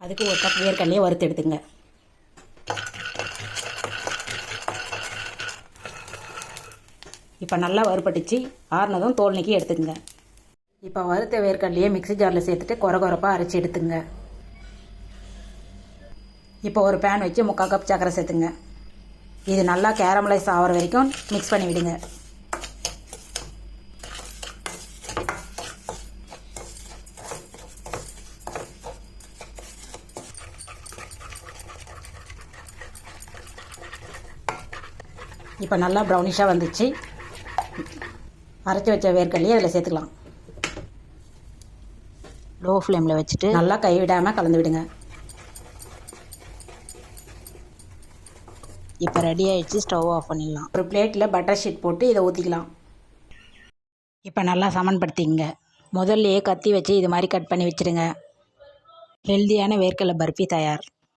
அதுக்கு ஒரு கப் வேர்க்கடலையை வறுத்து எடுத்துங்க. இப்போ நல்லா வறுபட்டுச்சு. ஆறுனதும் தோல் நீக்கி எடுத்துக்கங்க. இப்போ வறுத்த வேர்க்கடலையை மிக்ஸி ஜாரில் சேர்த்துட்டு கொரகொரப்பாக அரைச்சி எடுத்துங்க. இப்போ ஒரு பேன் வச்சு 3/4 கப் சர்க்கரை சேர்த்துங்க. இது நல்லா கேரமலைஸ் ஆகிற வரைக்கும் மிக்ஸ் பண்ணி விடுங்க. இப்போ நல்லா ப்ரௌனிஷாக வந்துச்சு. அரைச்சி வச்ச வேர்க்கடலையை அதில் சேர்த்துக்கலாம். லோ ஃப்ளேமில் வச்சுட்டு நல்லா கைவிடாமல் கலந்து விடுங்க. இப்போ ரெடி ஆகிடுச்சு. ஸ்டவ் ஆஃப் பண்ணிடலாம். ஒரு பிளேட்டில் பட்டர் ஷீட் போட்டு இதை ஊற்றிக்கலாம். இப்போ நல்லா சமன்படுத்திங்க. முதல்லையே கத்தி வச்சு இது மாதிரி கட் பண்ணி வச்சுடுங்க. ஹெல்தியான வேர்க்கடலை பர்ஃபி தயார்.